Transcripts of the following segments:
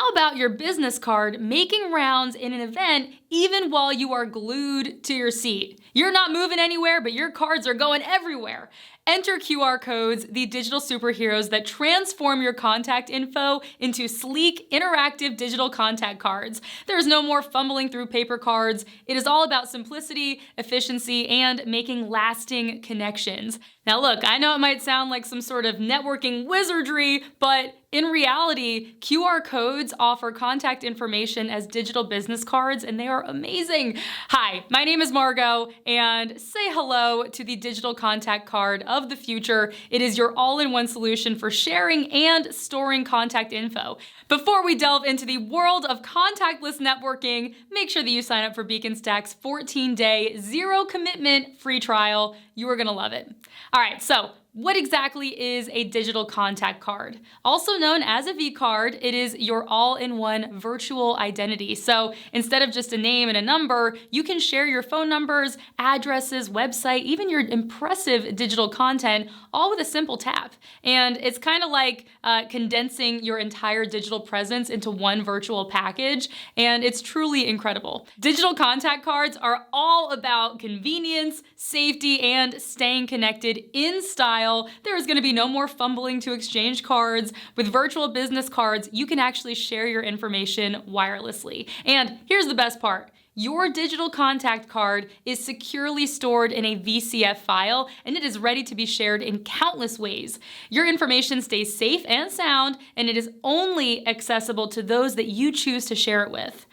How about your business card making rounds in an event even while you are glued to your seat? You're not moving anywhere, but your cards are going everywhere. Enter QR codes, the digital superheroes that transform your contact info into sleek, interactive digital contact cards. There's no more fumbling through paper cards. It is all about simplicity, efficiency, and making lasting connections. Now look, I know it might sound like some sort of networking wizardry, but in reality, QR codes offer contact information as digital business cards, and they are amazing. Hi, my name is Margot, and say hello to the digital contact card of the future. It is your all-in-one solution for sharing and storing contact info. Before we delve into the world of contactless networking, make sure that you sign up for Beacon Stack's 14-day, zero-commitment free trial. You are gonna love it. All right, so what exactly is a digital contact card? Also known as a V-card, it is your all-in-one virtual identity. So instead of just a name and a number, you can share your phone numbers, addresses, website, even your impressive digital content, all with a simple tap. And it's kind of like condensing your entire digital presence into one virtual package, and it's truly incredible. Digital contact cards are all about convenience, safety, and staying connected in style. There is going to be no more fumbling to exchange cards. With virtual business cards, you can actually share your information wirelessly. And here's the best part. Your digital contact card is securely stored in a VCF file, and it is ready to be shared in countless ways. Your information stays safe and sound, and it is only accessible to those that you choose to share it with.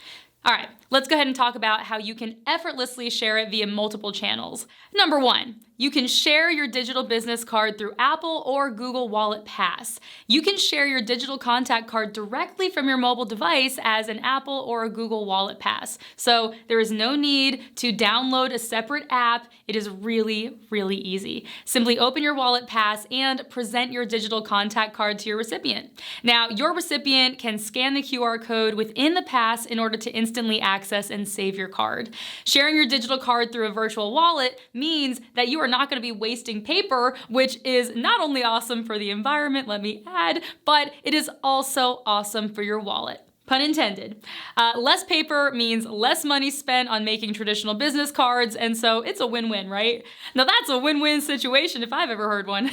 All right, let's go ahead and talk about how you can effortlessly share it via multiple channels. Number one, you can share your digital business card through Apple or Google Wallet Pass. You can share your digital contact card directly from your mobile device as an Apple or a Google Wallet Pass. So there is no need to download a separate app. It is really, really easy. Simply open your Wallet Pass and present your digital contact card to your recipient. Now, your recipient can scan the QR code within the pass in order to instantly access and save your card. Sharing your digital card through a virtual wallet means that you are not going to be wasting paper, which is not only awesome for the environment, let me add, but it is also awesome for your wallet. Pun intended. Less paper means less money spent on making traditional business cards, and so it's a win-win, right? Now that's a win-win situation if I've ever heard one.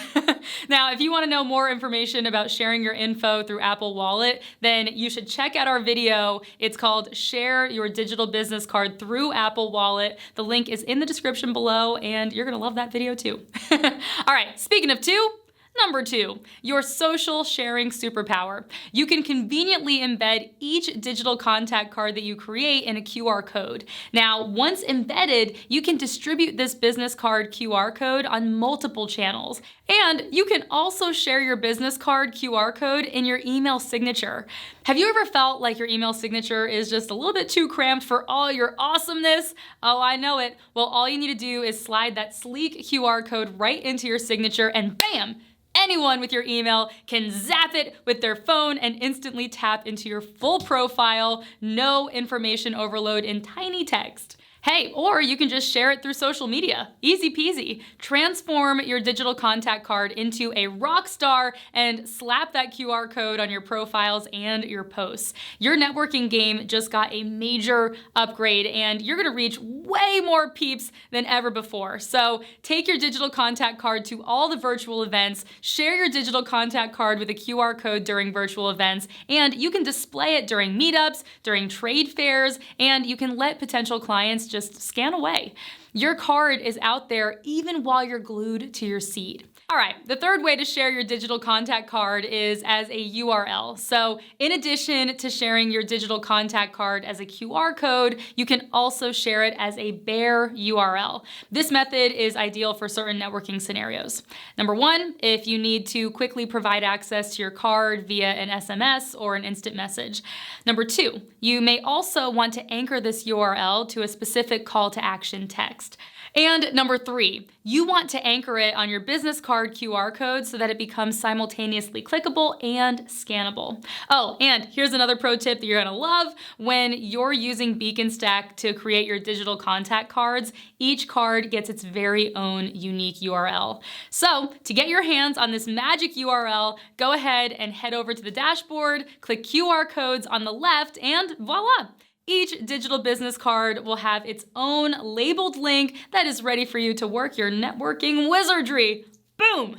Now, if you want to know more information about sharing your info through Apple Wallet, then you should check out our video. It's called Share Your Digital Business Card Through Apple Wallet. The link is in the description below, and you're gonna love that video too. All right, speaking of two, Number two, your social sharing superpower. You can conveniently embed each digital contact card that you create in a QR code. Now, once embedded, you can distribute this business card QR code on multiple channels. And you can also share your business card QR code in your email signature. Have you ever felt like your email signature is just a little bit too cramped for all your awesomeness? Oh, I know it. Well, all you need to do is slide that sleek QR code right into your signature and bam! Anyone with your email can zap it with their phone and instantly tap into your full profile, no information overload in tiny text. Hey, or you can just share it through social media. Easy peasy. Transform your digital contact card into a rock star and slap that QR code on your profiles and your posts. Your networking game just got a major upgrade and you're gonna reach way more peeps than ever before. So take your digital contact card to all the virtual events, share your digital contact card with a QR code during virtual events, and you can display it during meetups, during trade fairs, and you can let potential clients just scan away. Your card is out there even while you're glued to your seat. All right, the third way to share your digital contact card is as a URL. So in addition to sharing your digital contact card as a QR code, you can also share it as a bare URL. This method is ideal for certain networking scenarios. Number one, if you need to quickly provide access to your card via an SMS or an instant message. Number two, you may also want to anchor this URL to a specific call to action text. And number three, you want to anchor it on your business card card QR code so that it becomes simultaneously clickable and scannable. Oh, and here's another pro tip that you're gonna love. When you're using Beacon Stack to create your digital contact cards, each card gets its very own unique URL. So to get your hands on this magic URL, go ahead and head over to the dashboard, click QR codes on the left, and voila! Each digital business card will have its own labeled link that is ready for you to work your networking wizardry. Boom!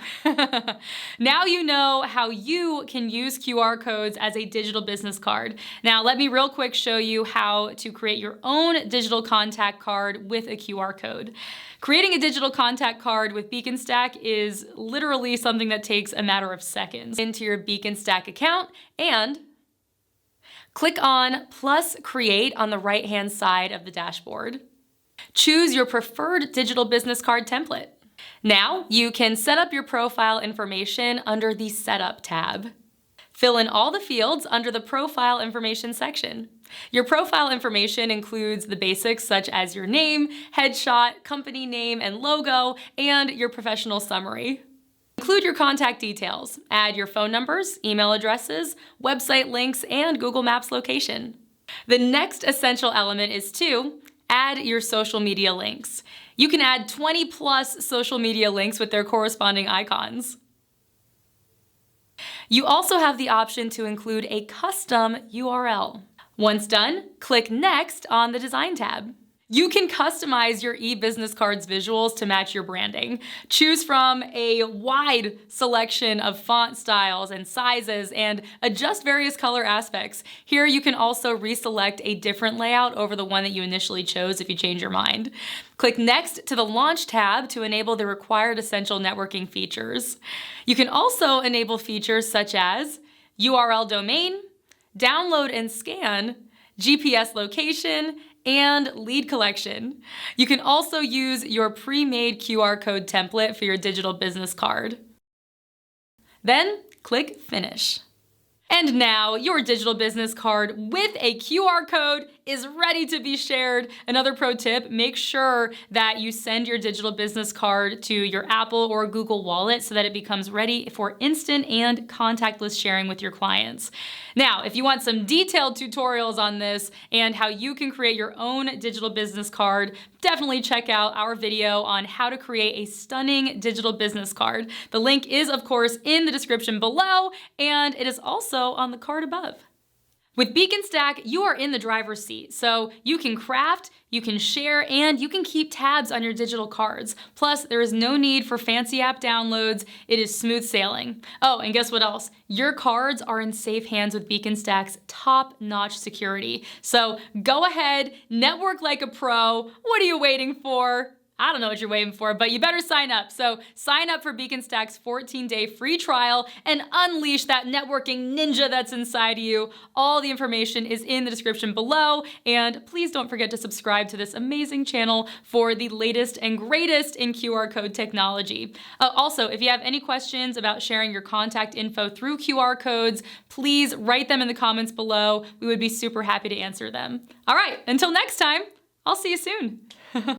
Now you know how you can use QR codes as a digital business card. Now let me real quick show you how to create your own digital contact card with a QR code. Creating a digital contact card with Beacon Stack is literally something that takes a matter of seconds. Into your Beacon Stack account and click on plus create on the right-hand side of the dashboard. Choose your preferred digital business card template. Now you can set up your profile information under the Setup tab. Fill in all the fields under the Profile Information section. Your profile information includes the basics such as your name, headshot, company name and logo, and your professional summary. Include your contact details. Add your phone numbers, email addresses, website links, and Google Maps location. The next essential element is to add your social media links. You can add 20 plus social media links with their corresponding icons. You also have the option to include a custom URL. Once done, click Next on the Design tab. You can customize your e-business cards visuals to match your branding. Choose from a wide selection of font styles and sizes and adjust various color aspects. Here you can also reselect a different layout over the one that you initially chose if you change your mind. Click Next to the Launch tab to enable the required essential networking features. You can also enable features such as URL domain, download and scan, GPS location, and lead collection. You can also use your pre-made QR code template for your digital business card. Then click Finish. And now your digital business card with a QR code is ready to be shared. Another pro tip, make sure that you send your digital business card to your Apple or Google Wallet so that it becomes ready for instant and contactless sharing with your clients. Now, if you want some detailed tutorials on this and how you can create your own digital business card, definitely check out our video on how to create a stunning digital business card. The link is, of course, in the description below, and it is also on the card above. With Beacon Stack, you are in the driver's seat, so you can craft, you can share, and you can keep tabs on your digital cards. Plus, there is no need for fancy app downloads. It is smooth sailing. Oh, and guess what else? Your cards are in safe hands with Beacon Stack's top-notch security. So go ahead, network like a pro. What are you waiting for? I don't know what you're waiting for, but you better sign up. So sign up for Beacon Stack's 14-day free trial and unleash that networking ninja that's inside of you. All the information is in the description below, and please don't forget to subscribe to this amazing channel for the latest and greatest in QR code technology. Also, if you have any questions about sharing your contact info through QR codes, please write them in the comments below. We would be super happy to answer them. All right, until next time, I'll see you soon.